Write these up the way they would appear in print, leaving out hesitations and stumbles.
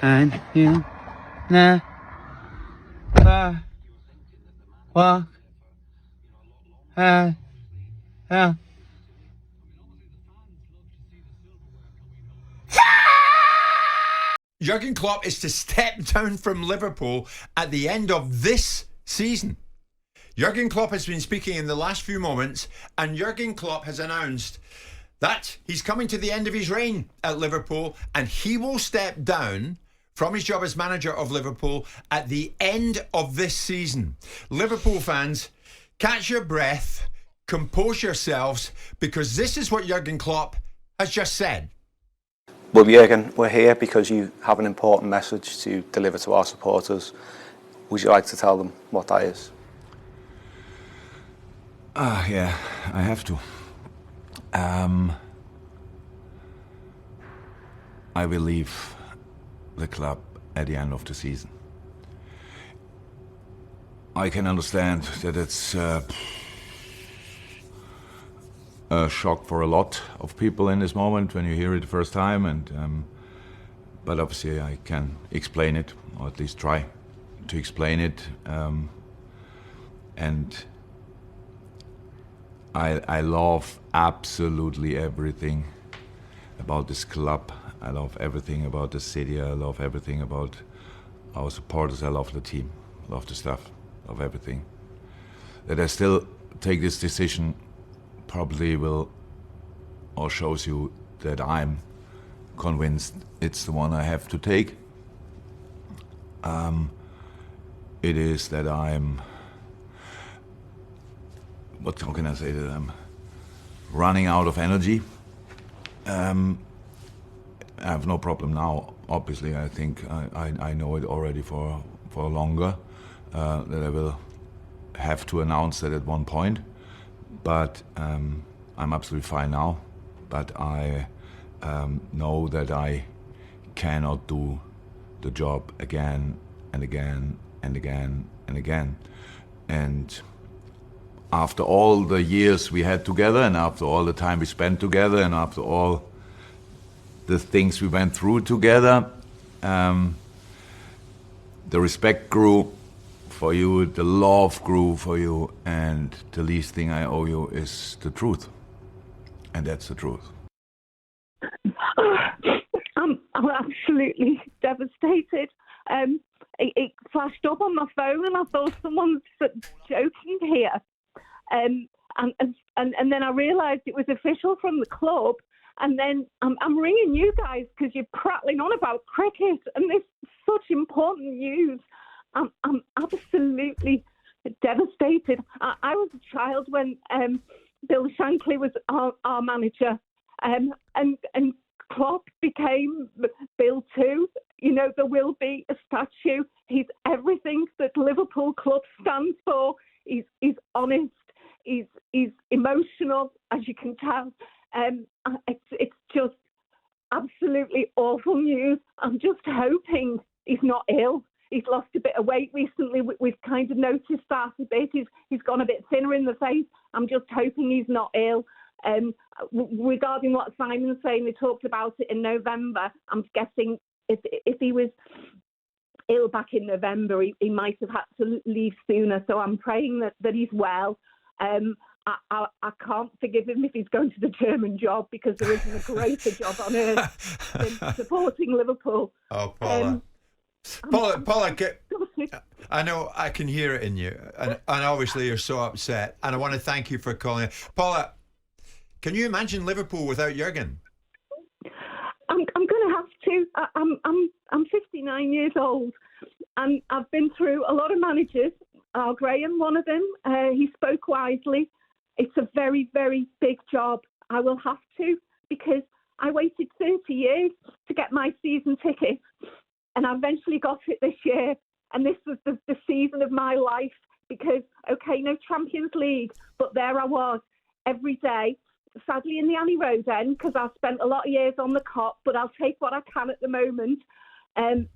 and you never walk out. Jurgen Klopp is to step down from Liverpool at the end of this season. Jurgen Klopp has been speaking in the last few moments, and Jurgen Klopp has announced that he's coming to the end of his reign at Liverpool, and he will step down from his job as manager of Liverpool at the end of this season. Liverpool fans, catch your breath, compose yourselves, because this is what Jurgen Klopp has just said. Well, Jurgen, we're here because you have an important message to deliver to our supporters. Would you like to tell them what that is? Yeah, I have to. I will leave the club at the end of the season. I can understand that it's a shock for a lot of people in this moment when you hear it the first time, and but obviously I can explain it, or at least try to explain it, and I love absolutely everything about this club. I love everything about the city. I love everything about our supporters. I love the team. I love the staff. I love everything. That I still take this decision probably will, or shows you that I'm convinced it's the one I have to take. It is that I'm, how can I say, that I'm running out of energy. I have no problem now. Obviously, I think I know it already for longer, that I will have to announce that at one point. But I'm absolutely fine now. But I know that I cannot do the job again and again and again and again. And after all the years we had together, and after all the time we spent together, and after all the things we went through together, the respect grew for you, the love grew for you, and the least thing I owe you is the truth. And that's the truth. I'm absolutely devastated. It flashed up on my phone, and I thought someone's joking here. And then I realised it was official from the club. And then I'm ringing you guys because you're prattling on about cricket, and this is such important news. I'm absolutely devastated. I was a child when Bill Shankly was our manager, and Klopp became Bill too. You know, there will be a statue. He's everything that Liverpool Club stands for. He's honest. He's emotional, as you can tell. It's just absolutely awful news. I'm just hoping he's not ill. He's lost a bit of weight recently. We've kind of noticed that a bit. He's gone a bit thinner in the face. I'm just hoping he's not ill. Regarding what Simon's saying, they talked about it in November. I'm guessing if he was ill back in November, he might have had to leave sooner. So I'm praying that he's well. I can't forgive him if he's going to the German job, because there isn't a greater job on earth than supporting Liverpool. Oh, Paula. Paula, I know I can hear it in you, and obviously you're so upset, and I want to thank you for calling. Paula, can you imagine Liverpool without Jurgen? I'm going to have to. I'm 59 years old, and I've been through a lot of managers. Graham, one of them, he spoke wisely. It's a very, very big job. I will have to, because I waited 30 years to get my season ticket, and I eventually got it this year. And this was the season of my life, because, okay, no Champions League, but there I was every day, sadly in the Annie Road end, because I've spent a lot of years on the cop, but I'll take what I can at the moment. And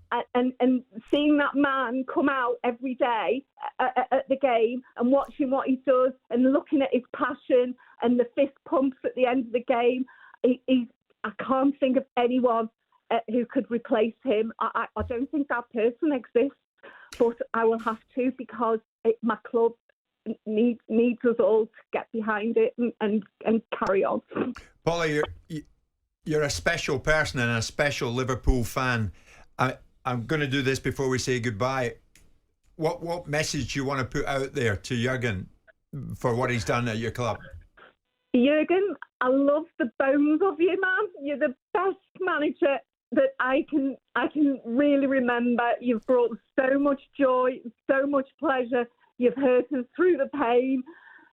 seeing that man come out every day at the game and watching what he does and looking at his passion and the fist pumps at the end of the game, I can't think of anyone who could replace him. I don't think that person exists, but I will have to, because my club needs us all to get behind it and carry on. Paula, you're a special person and a special Liverpool fan. I'm going to do this before we say goodbye. What message do you want to put out there to Jurgen for what he's done at your club? Jurgen, I love the bones of you, man. You're the best manager that I can really remember. You've brought so much joy, so much pleasure. You've hurt us through the pain.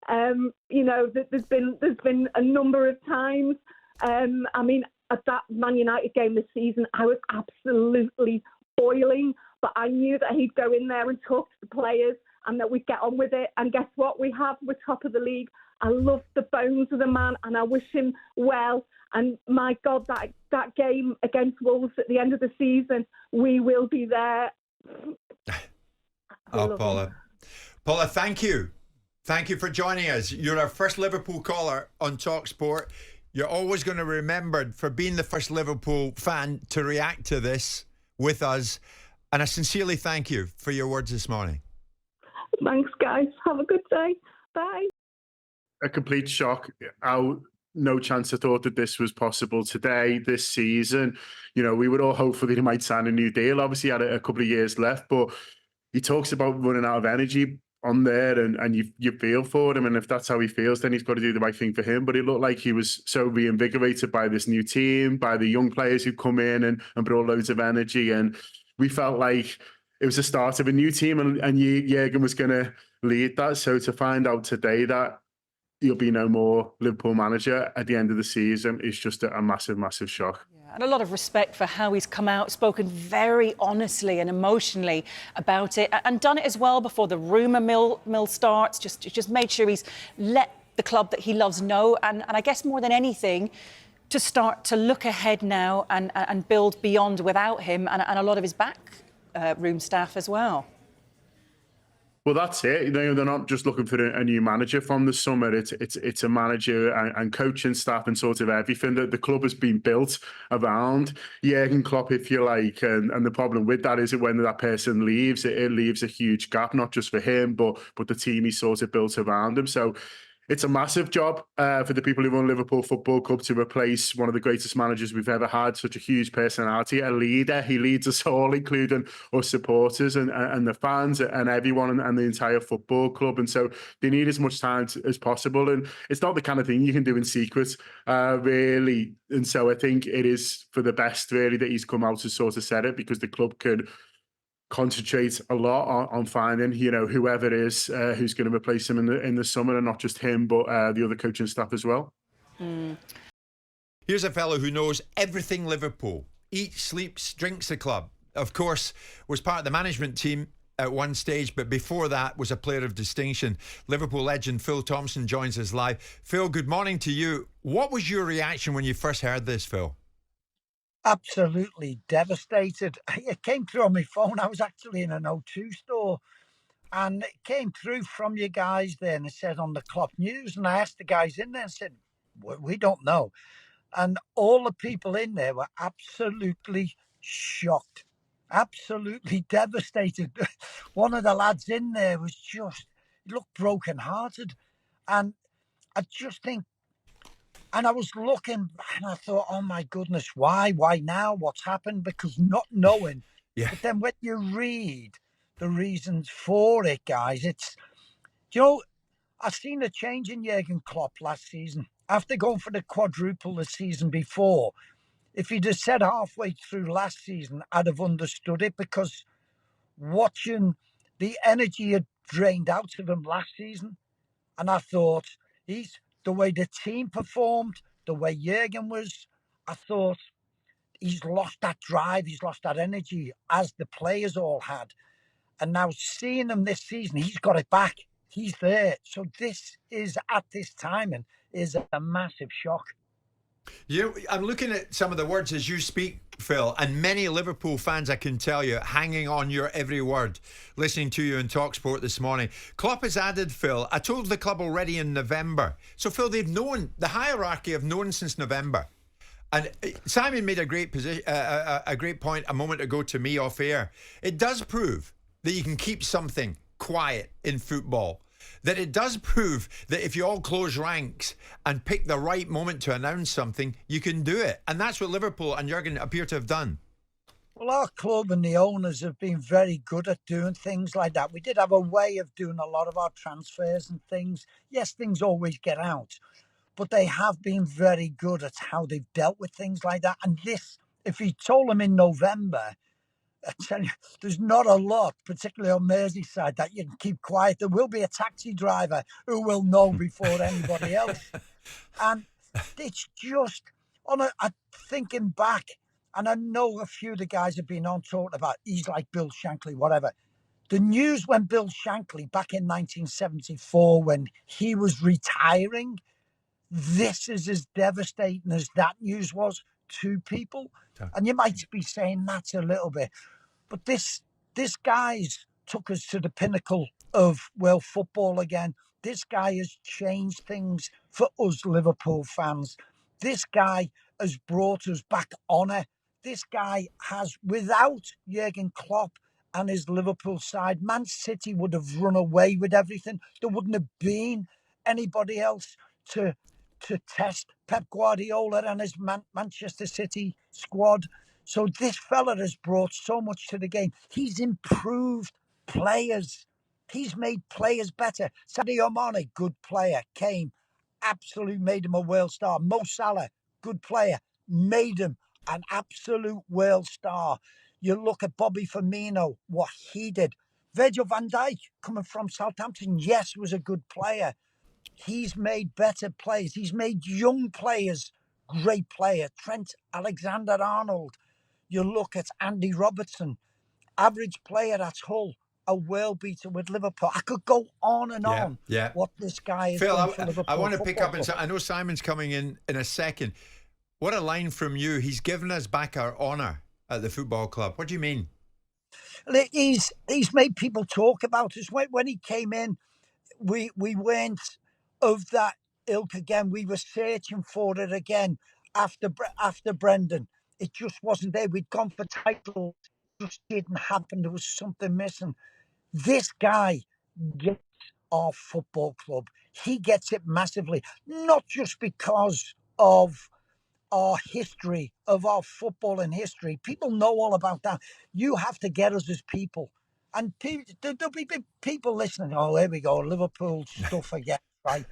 There's been a number of times. At that Man United game this season, I was absolutely boiling, but I knew that he'd go in there and talk to the players and that we'd get on with it. And guess what? We're top of the league. I love the bones of the man, and I wish him well. And my God, that game against Wolves at the end of the season, we will be there. Oh, Paula. Paula, thank you. Thank you for joining us. You're our first Liverpool caller on TalkSport. You're always going to be remembered for being the first Liverpool fan to react to this with us. And I sincerely thank you for your words this morning. Thanks, guys. Have a good day. Bye. A complete shock. No chance I thought that this was possible today, this season. We would all hope that he might sign a new deal. Obviously, he had a couple of years left, but he talks about running out of energy on there, and you feel for him. And if that's how he feels, then he's got to do the right thing for him. But it looked like he was so reinvigorated by this new team, by the young players who come in and brought loads of energy. And we felt like it was the start of a new team, and Jurgen was going to lead that. So to find out today that he'll be no more Liverpool manager at the end of the season is just a massive, massive shock. Yeah, and a lot of respect for how he's come out, spoken very honestly and emotionally about it, and done it as well before the rumour mill starts. Just made sure he's let the club that he loves know, and I guess more than anything, to start to look ahead now and build beyond without him and a lot of his back room staff as well. Well, that's it. They're not just looking for a new manager from the summer. It's a manager and coaching staff and sort of everything that the club has been built around Jurgen Klopp, if you like. And the problem with that is that when that person leaves, it leaves a huge gap, not just for him, but the team he sort of built around him. So it's a massive job for the people who run Liverpool Football Club to replace one of the greatest managers we've ever had, such a huge personality, a leader. He leads us all, including us supporters and the fans and everyone and the entire football club. And so they need as much time as possible. And it's not the kind of thing you can do in secret, really. And so I think it is for the best, really, that he's come out to sort of said it, because the club could concentrate a lot on finding, whoever it is who's going to replace him in the summer, and not just him, but the other coaching staff as well. Here's a fellow who knows everything Liverpool. Eats, sleeps, drinks the club. Of course, was part of the management team at one stage, but before that was a player of distinction. Liverpool legend Phil Thompson joins us live. Phil, good morning to you. What was your reaction when you first heard this, Phil? Absolutely devastated. It came through on my phone. I was actually in an O2 store, and it came through from you guys there, and it said on the Klopp News. And I asked the guys in there and said, we don't know. And all the people in there were absolutely shocked, absolutely devastated. One of the lads in there was he looked brokenhearted. And I just think, and I was looking and I thought, oh my goodness, why now? What's happened? Because not knowing. Yeah. But then when you read the reasons for it, guys, I've seen a change in Jurgen Klopp last season. After going for the quadruple the season before, if he'd have said halfway through last season, I'd have understood it, because watching the energy had drained out of him last season, and I thought, the way the team performed, the way Jurgen was, I thought he's lost that drive, he's lost that energy, as the players all had. And now seeing him this season, he's got it back. He's there. So this is, at this timing, is a massive shock. I'm looking at some of the words as you speak, Phil, and many Liverpool fans, I can tell you, hanging on your every word, listening to you in TalkSport this morning. Klopp has added, Phil, I told the club already in November. So, Phil, they've known, the hierarchy have known since November. And Simon made a great a great point a moment ago to me off air. It does prove that you can keep something quiet in football. That it does prove that if you all close ranks and pick the right moment to announce something, you can do it. And that's what Liverpool and Jurgen appear to have done. Well, our club and the owners have been very good at doing things like that. We did have a way of doing a lot of our transfers and things. Yes, things always get out, but they have been very good at how they've dealt with things like that. And this, if he told them in November, I tell you, there's not a lot, particularly on Merseyside, that you can keep quiet. There will be a taxi driver who will know before anybody else. And it's just, thinking back, and I know a few of the guys have been on talking about, he's like Bill Shankly, whatever. The news when Bill Shankly, back in 1974, when he was retiring, this is as devastating as that news was to people. And you might be saying that's a little bit. But this guy's took us to the pinnacle of world football again. This guy has changed things for us Liverpool fans. This guy has brought us back honour. This guy has, without Jurgen Klopp and his Liverpool side, Man City would have run away with everything. There wouldn't have been anybody else to test Pep Guardiola and his Manchester City squad. So this fella has brought so much to the game. He's improved players. He's made players better. Sadio Mane, good player, came, absolutely made him a world star. Mo Salah, good player, made him an absolute world star. You look at Bobby Firmino, what he did. Virgil van Dijk, coming from Southampton, yes, was a good player. He's made better players. He's made young players great player. Trent Alexander-Arnold. You look at Andy Robertson, average player at Hull, a world beater with Liverpool. I could go on and on. Yeah. What this guy is Phil, doing for Liverpool. I want to pick up Club. and I know Simon's coming in a second. What a line from you. He's given us back our honour at the football club. What do you mean? He's made people talk about us. When he came in, we weren't of that ilk again. We were searching for it again after Brendan. It just wasn't there. We'd gone for titles. It just didn't happen. There was something missing. This guy gets our football club. He gets it massively, not just because of our history, of our footballing history. People know all about that. You have to get us as people. And there'll be people listening. Oh, here we go, Liverpool stuff again, right?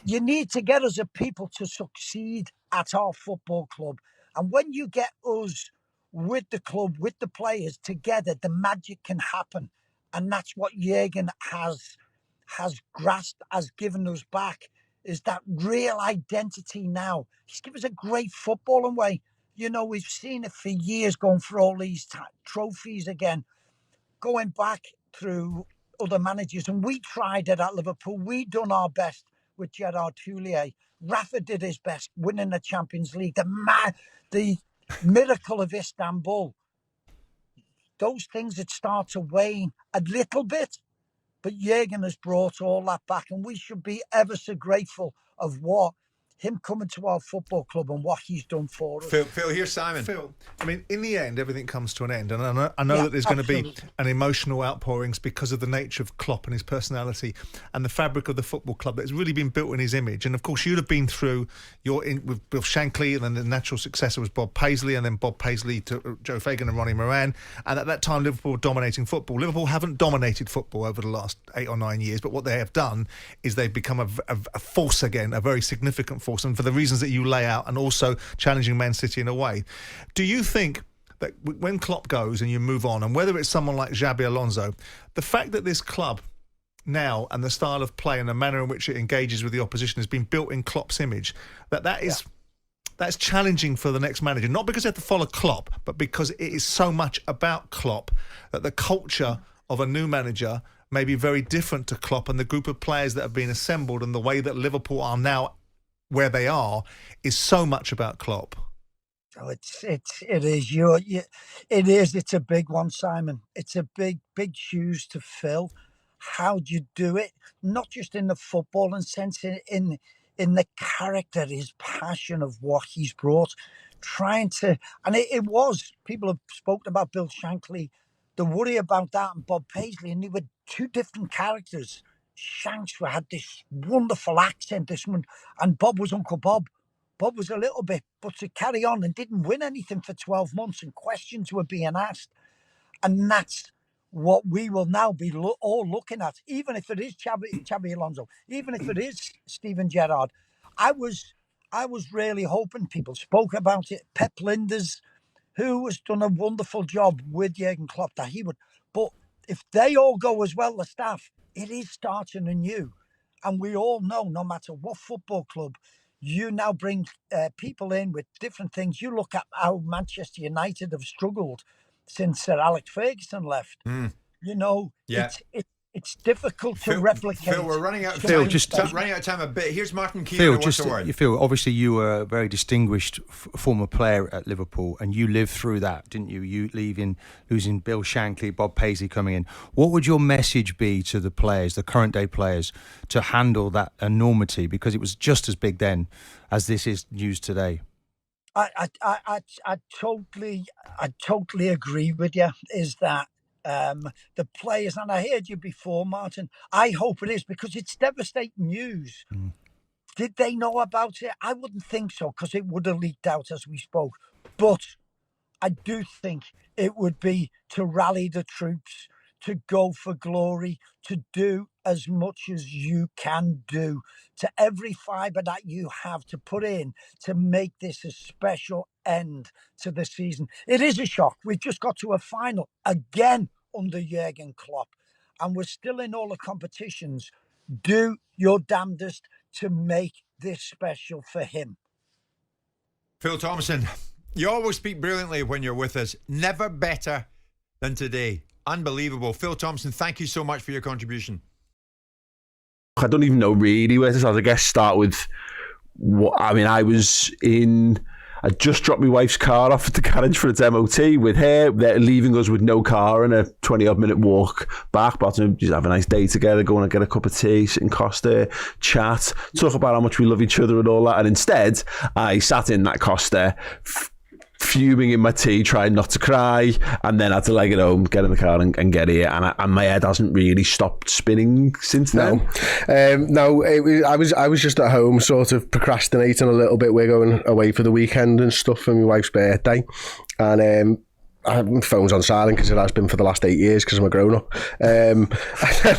You need to get us a people to succeed at our football club. And when you get us with the club, with the players together, the magic can happen. And that's what Jurgen has grasped, has given us back, is that real identity now. He's given us a great footballing way. You know, we've seen it for years, going for all these trophies again, going back through other managers. And we tried it at Liverpool. We done our best with Gerard Houllier. Rafa did his best, winning the Champions League. The miracle of Istanbul. Those things that start to wane a little bit, but Jurgen has brought all that back, and we should be ever so grateful of what him coming to our football club and what he's done for us. Phil, here's Simon. Phil, I mean, in the end, everything comes to an end. And I know that there's going to be an emotional outpourings because of the nature of Klopp and his personality and the fabric of the football club that's really been built in his image. And, of course, you'd have been through with Bill Shankly, and then the natural successor was Bob Paisley, and then Bob Paisley to Joe Fagan and Ronnie Moran. And at that time, Liverpool were dominating football. Liverpool haven't dominated football over the last 8 or 9 years, but what they have done is they've become a force again, a very significant force, and for the reasons that you lay out, and also challenging Man City in a way. Do you think that when Klopp goes and you move on, and whether it's someone like Xabi Alonso, the fact that this club now and the style of play and the manner in which it engages with the opposition has been built in Klopp's image, that's challenging for the next manager, not because they have to follow Klopp, but because it is so much about Klopp that the culture of a new manager may be very different to Klopp, and the group of players that have been assembled and the way that Liverpool are now where they are is so much about Klopp. Oh, it is. It is. It's a big one, Simon. It's a big shoes to fill. How do you do it? Not just in the footballing sense, in in the character, his passion of what he's brought, trying to, and it was, people have spoken about Bill Shankly, the worry about that, and Bob Paisley, and they were two different characters. Shanks had this wonderful accent, this one, and Bob was Uncle Bob. Bob was a little bit, but to carry on and didn't win anything for 12 months, and questions were being asked. And that's what we will now be all looking at, even if it is Xabi Alonso, even if it is Steven Gerrard. I was really hoping, people spoke about it, Pep Linders, who has done a wonderful job with Jurgen Klopp, that he would. But if they all go as well, the staff, it is starting anew. And we all know, no matter what football club, you now bring people in with different things. You look at how Manchester United have struggled since Sir Alex Ferguson left. You know, it's difficult to replicate. Phil, we're running out of Phil, time. Running out of time a bit. Here's Martin Keown. Phil, obviously you were a very distinguished former player at Liverpool, and you lived through that, didn't you? You losing Bill Shankly, Bob Paisley coming in. What would your message be to the players, the current day players, to handle that enormity? Because it was just as big then as this is news today. I totally agree with you. Is that the players, and I heard you before, Martin, I hope it is, because it's devastating news. Did they know about it? I wouldn't think so, because it would have leaked out as we spoke. But I do think it would be to rally the troops, to go for glory, to do as much as you can do, to every fibre that you have to put in to make this a special end to the season. It is a shock. We've just got to a final again under Jurgen Klopp, and we're still in all the competitions. Do your damnedest to make this special for him. Phil Thompson, you always speak brilliantly when you're with us. Never better than today. Unbelievable. Phil Thompson, thank you so much for your contribution. I don't even know really where to start. I guess start with what I mean. I just dropped my wife's car off at the garage for its MOT with her. They're leaving us with no car and a 20-odd minute walk back. But just have a nice day together, go and get a cup of tea, sit in Costa, chat, talk about how much we love each other and all that. And instead, I sat in that Costa, fuming in my tea, trying not to cry, and then had to leg it home, get in the car and get here, and my head hasn't really stopped spinning since then. I was just at home sort of procrastinating a little bit. We're going away for the weekend and stuff for my wife's birthday, and my phone's on silent because it has been for the last 8 years because I'm a grown-up.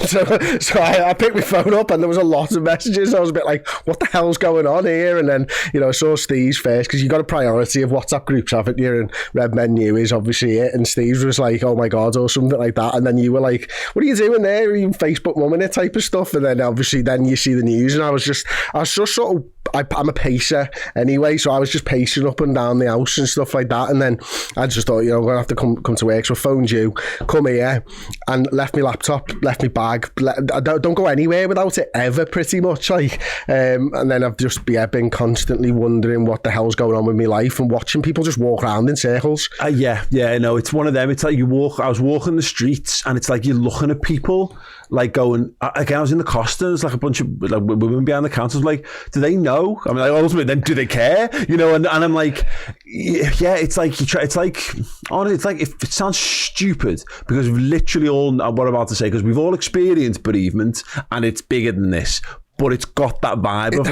So I picked my phone up and there was a lot of messages. I was a bit like, what the hell's going on here? And then, I saw Steve's first, because you got a priority of WhatsApp groups, haven't you? And Red Menu is obviously it. And Steve's was like, oh my God, or something like that. And then you were like, what are you doing there? Are you Facebook mumming it type of stuff? And then obviously then you see the news, and I was just sort of, I'm a pacer anyway, so I was just pacing up and down the house and stuff like that. And then I just thought, I'm going to have to come to work. So I phoned you, come here, and left my laptop, left my bag. I don't go anywhere without it ever, pretty much. And then I've just been constantly wondering what the hell's going on with my life and watching people just walk around in circles. Yeah, no, it's one of them. It's like I was walking the streets, and it's like you're looking at people like going, again, I was in the Costa, there's like a bunch of like women behind the counter. I was like, do they know? I mean, like, ultimately, then do they care? And I'm like, yeah, it's like it's like if it sounds stupid, because we've literally all, what I'm about to say, because we've all experienced bereavement, and it's bigger than this, but it's got that vibe of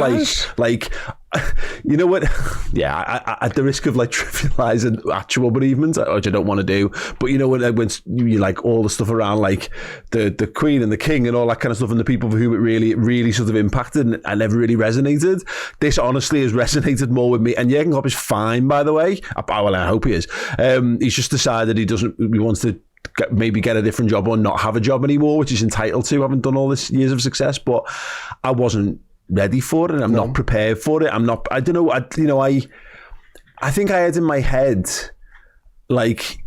like you know what? Yeah, at the risk of like trivializing actual bereavement, which I don't want to do, but when you like all the stuff around like the Queen and the King and all that kind of stuff, and the people for whom it really sort of impacted and never really resonated. This honestly has resonated more with me. And Jurgen Klopp is fine, by the way. Well, I hope he is. He's just decided he wants to maybe get a different job or not have a job anymore, which he's entitled to, having done all this years of success. But I wasn't ready for it, and I'm not prepared for it. I don't know. I think I had in my head, like,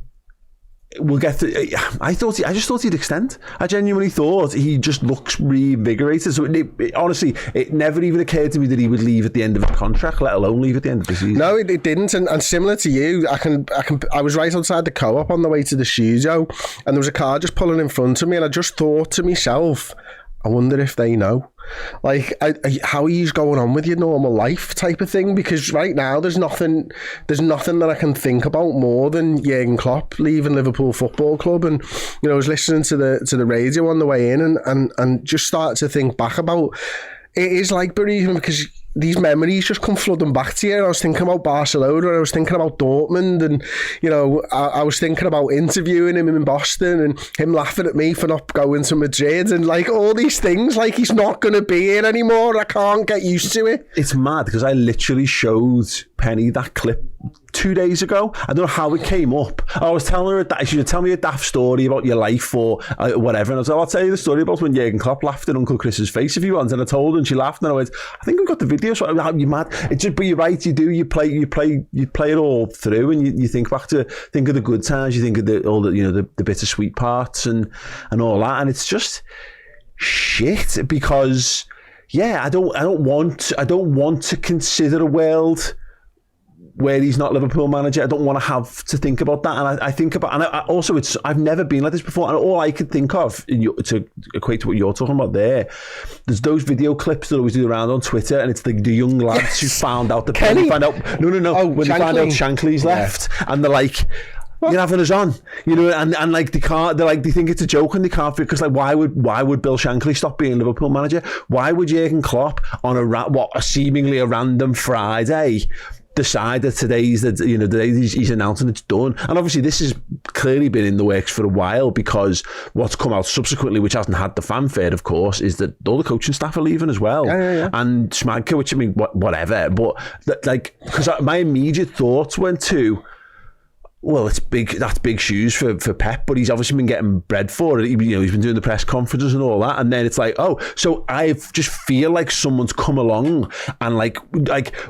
we'll get to, I just thought he'd extend. I genuinely thought he just looks reinvigorated. So honestly, it never even occurred to me that he would leave at the end of a contract, let alone leave at the end of the season. No, it didn't. And similar to you, I was right outside the Co-op on the way to the studio, and there was a car just pulling in front of me, and I just thought to myself, I wonder if they know. Like, how are you going on with your normal life type of thing? Because right now there's nothing that I can think about more than Jurgen Klopp leaving Liverpool Football Club. And, you know, I was listening to the radio on the way in and just started to think back about, it is like bereavement, because these memories just come flooding back to you. I was thinking about Barcelona, I was thinking about Dortmund, and, you know, I was thinking about interviewing him in Boston and him laughing at me for not going to Madrid, and like all these things, like he's not going to be here anymore. I can't get used to it. It's mad because I literally showed Penny that clip 2 days ago. I don't know how it came up. I was telling her that she should tell me a daft story about your life or whatever, and I was like, I'll tell you the story about when Jurgen Klopp laughed in Uncle Chris's face if you want. And I told her, and she laughed, and I went, I think I've got the video. So you mad? It's just, but you're right. You play it all through, and you think of the good times. You think of the bittersweet parts and all that, and it's just shit because I don't want to consider a world where he's not Liverpool manager. I don't want to have to think about that. And I think about, and I've never been like this before. And all I could think of, to equate to what you're talking about there's those video clips that always do around on Twitter, and it's the young lads who found out when they find out Shankly's left, and they're like, you're having us on, you know, and like they think it's a joke, and they can't, because like why would Bill Shankly stop being Liverpool manager? Why would Jurgen Klopp on a seemingly a random Friday decide that today's the day he's announcing it's done? And obviously this has clearly been in the works for a while, because what's come out subsequently, which hasn't had the fanfare, of course, is that all the coaching staff are leaving as well. And Schmadke, which, I mean, whatever, but because my immediate thoughts went to, well, that's big shoes for Pep, but he's obviously been getting bread for it. He's been doing the press conferences and all that, and then it's like, oh, so I just feel like someone's come along and like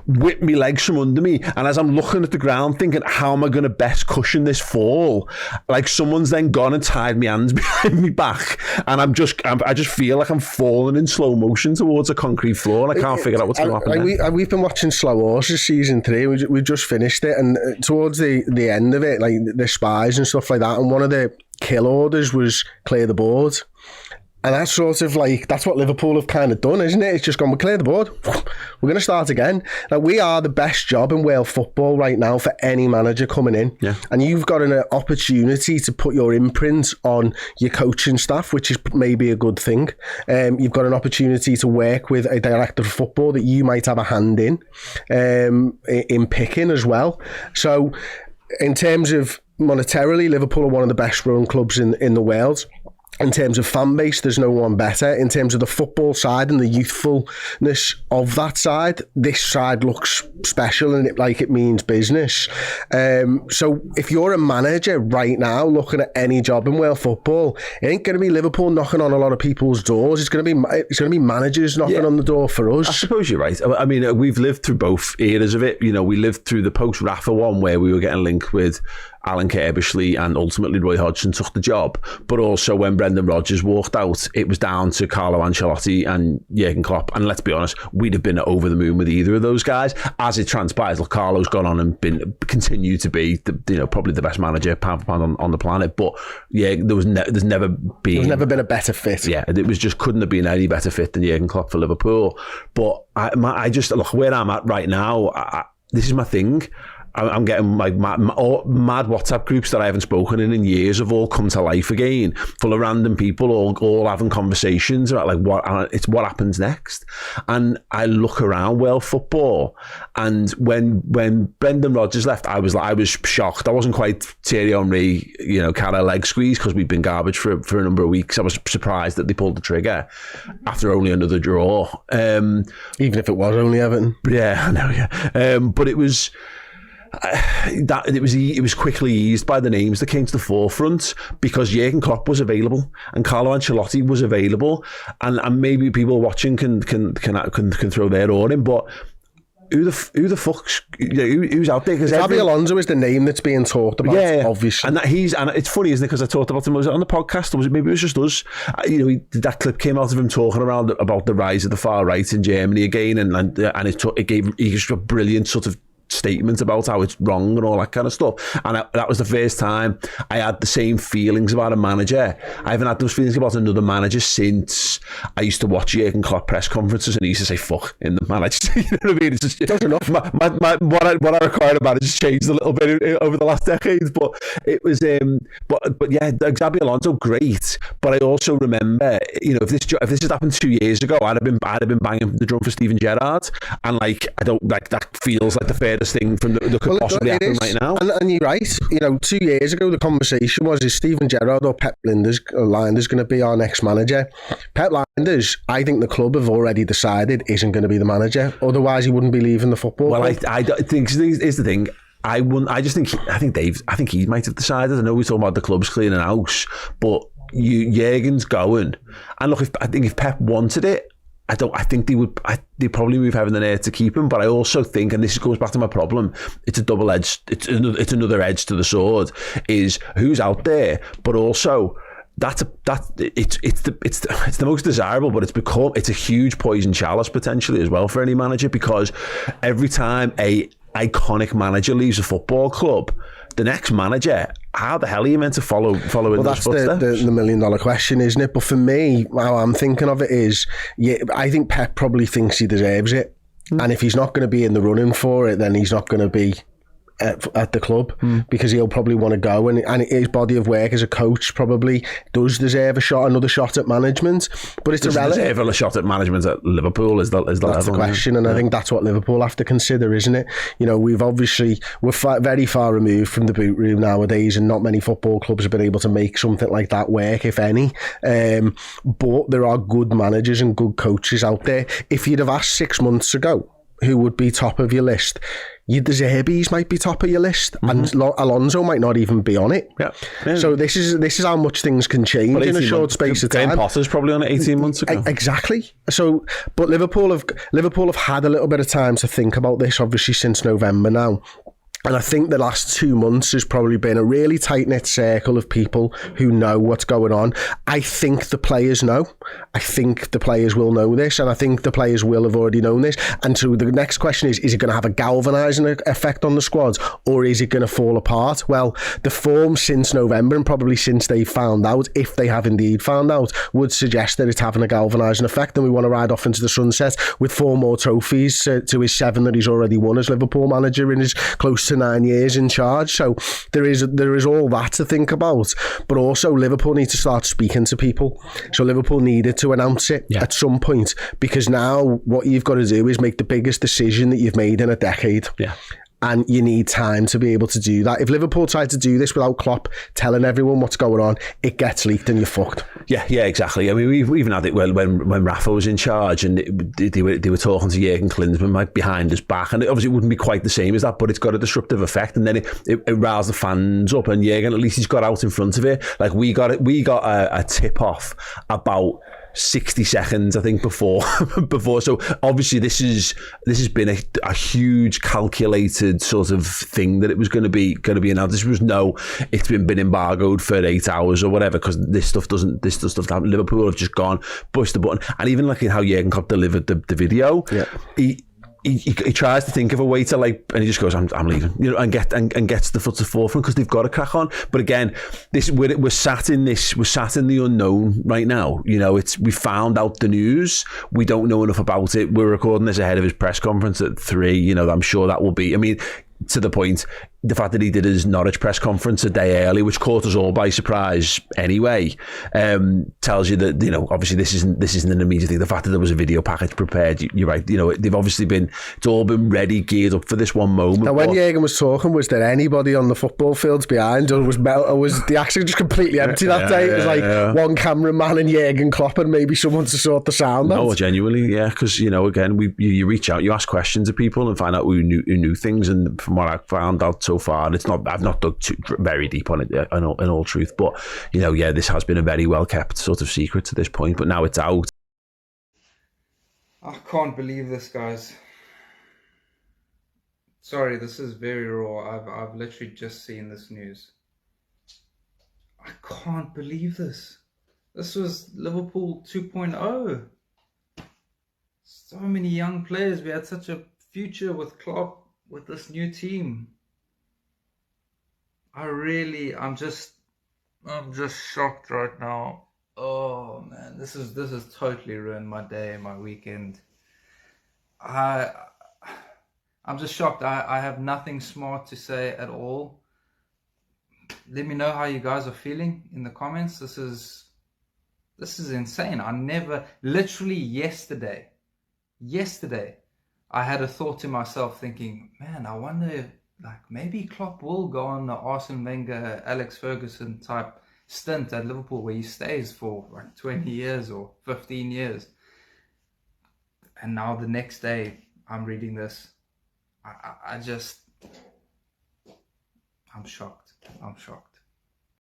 whipped me legs from under me, and as I'm looking at the ground thinking, how am I going to best cushion this fall? Like someone's then gone and tied my hands behind me back, and I just feel like I'm falling in slow motion towards a concrete floor, and I can't figure out what's going to happen. We've been watching Slow Horses season 3. We just finished it, and towards the end of it, like the spies and stuff like that, and one of the kill orders was clear the board, and that's sort of like, that's what Liverpool have kind of done, isn't it? It's just gone, we clear the board, we're going to start again. Like, we are the best job in Wales football right now for any manager coming in, and you've got an opportunity to put your imprint on your coaching staff, which is maybe a good thing. You've got an opportunity to work with a director of football that you might have a hand in picking as well. So in terms of monetarily, Liverpool are one of the best run clubs in the world. In terms of fan base, there's no one better. In terms of the football side and the youthfulness of that side, this side looks special, and it means business. So if you're a manager right now looking at any job in Wales football, it ain't going to be Liverpool knocking on a lot of people's doors. It's going to be managers knocking on the door for us. I suppose you're right. I mean, we've lived through both eras of it. You know, we lived through the post-Rafa one where we were getting linked with Alan Kirbishley, and ultimately Roy Hodgson took the job. But also when Brendan Rodgers walked out, it was down to Carlo Ancelotti and Jurgen Klopp. And let's be honest, we'd have been over the moon with either of those guys. As it transpires, look, Carlo's gone on and continued to be probably the best manager pound for pound on the planet. But yeah, there's never been a better fit. Yeah, it was just couldn't have been any better fit than Jurgen Klopp for Liverpool. But I just look where I'm at right now. This is my thing. I'm getting like mad WhatsApp groups that I haven't spoken in years have all come to life again, full of random people all having conversations about like what happens next. And I look around World football, and when Brendan Rodgers left, I was shocked. I wasn't quite Thierry Henry, kind of leg squeeze, because we'd been garbage for a number of weeks. I was surprised that they pulled the trigger after only another draw, even if it was only Everton. Yeah, I know. Yeah, but it was. It was quickly eased by the names that came to the forefront, because Jurgen Klopp was available and Carlo Ancelotti was available, and maybe people watching can throw their oar in, but who the fuck's who's out there? Because Xabi Alonso is the name that's being talked about, obviously, and it's funny, isn't it? Because I talked about him, was it on the podcast, or maybe it was just us? That clip came out of him talking about the rise of the far right in Germany again, and he gave a brilliant sort of statement about how it's wrong and all that kind of stuff. And that was the first time I had the same feelings about a manager. I haven't had those feelings about another manager since I used to watch Jurgen Klopp press conferences, and he used to say "fuck" in the manager. You know what I mean? It's just That's enough. what I require about it has changed a little bit over the last decade. But it was, but yeah, Xabi Alonso, great. But I also remember, you know, if this had happened 2 years ago, I'd have been banging the drum for Steven Gerrard, and like I don't like that feels like the furthest thing from that could possibly happen right now. And you're right. You know, 2 years ago, the conversation was, is Steven Gerrard or Pep Lijnders going to be our next manager? Pep Lijnders, I think the club have already decided, isn't going to be the manager. Otherwise, he wouldn't be leaving the football club. I don't think is the thing. I think he might have decided. I know we're talking about the club's cleaning house, but Jurgen's going. And look, I think if Pep wanted it, I think they'd probably move heaven and earth to keep him. But I also think, and this goes back to my problem, it's a double edged. It's another edge to the sword. Is who's out there, but also it's the most desirable, but it's a huge poison chalice potentially as well for any manager, because every time a iconic manager leaves a football club, the next manager, how the hell are you meant to follow in those footsteps? That's the $1 million question, isn't it? But for me, how I'm thinking of it is, I think Pep probably thinks he deserves it. And if he's not going to be in the running for it, then he's not going to be at the club, because he'll probably want to go, and his body of work as a coach probably does deserve another shot at management. But it's deserve a shot at management at Liverpool is the question, and I think that's what Liverpool have to consider, isn't it? You know, we're very far removed from the boot room nowadays, and not many football clubs have been able to make something like that work, if any. But there are good managers and good coaches out there. If you'd have asked 6 months ago who would be top of your list, the Zerbis might be top of your list, and Alonso might not even be on it. Yeah. So this is how much things can change in a short space of time. Graham Potter's probably on it 18 months ago. Exactly. So, but Liverpool have had a little bit of time to think about this, obviously, since November now. And I think the last 2 months has probably been a really tight-knit circle of people who know what's going on. I think the players know. I think the players will know this, and I think the players will have already known this. And so the next question is it going to have a galvanising effect on the squad, or is it going to fall apart? Well, the form since November, and probably since they found out, if they have indeed found out, would suggest that it's having a galvanising effect, and we want to ride off into the sunset with 4 more trophies to his 7 that he's already won as Liverpool manager in his close to 9 years in charge. So there is all that to think about, but also Liverpool need to start speaking to people. So Liverpool needed to announce it at some point, because now what you've got to do is make the biggest decision that you've made in a decade. And you need time to be able to do that. If Liverpool tried to do this without Klopp telling everyone what's going on, it gets leaked and you're fucked. Yeah, exactly. I mean, we've even had it when Rafa was in charge, and they were talking to Jurgen Klinsmann like behind his back, and it obviously wouldn't be quite the same as that, but it's got a disruptive effect, and then it roused the fans up, and Jurgen, at least he's got out in front of it. Like we got a tip off about 60 seconds, I think, before. So obviously this has been a huge calculated sort of thing that it was going to be announced. This was it's been embargoed for 8 hours or whatever, because this stuff doesn't happen. Liverpool have just gone, push the button, and even like how Jurgen Klopp delivered the video. He tries to think of a way to and he just goes, I'm leaving, you know, and gets the foot to the forefront, because they've got to crack on. But again, we're sat in the unknown right now. You know, we found out the news. We don't know enough about it. We're recording this ahead of his press conference at 3. You know, I'm sure that will be. I mean, to the point, the fact that he did his Norwich press conference a day early, which caught us all by surprise anyway, tells you that, you know, obviously this isn't an immediate thing. The fact that there was a video package prepared, you're right. You know, they've obviously it's all been ready, geared up for this one moment. Now, when Jurgen was talking, was there anybody on the football fields behind, or was the action just completely empty that day? It was one cameraman and Jurgen Klopp and maybe someone to sort the sound out. No, genuinely, yeah, because, you know, again, you reach out, you ask questions of people and find out who knew things, and from what I found out so far, and I've not dug very deep on it in all truth, but, you know, yeah, this has been a very well kept sort of secret to this point, but now it's out. I can't believe this, guys. Sorry, this is very raw. I've literally just seen this news. I can't believe this. This was Liverpool 2.0. So many young players. We had such a future with Klopp. with this new team. I'm just shocked right now. Oh man, this is totally ruined my day, my weekend. I I'm just shocked. I have nothing smart to say at all. Let me know how you guys are feeling in the comments. This is insane. I never, literally yesterday, I had a thought to myself thinking, man, I wonder if, like, maybe Klopp will go on the Arsene Wenger, Alex Ferguson type stint at Liverpool where he stays for like 20 years or 15 years. And now the next day I'm reading this. I'm shocked. I'm shocked.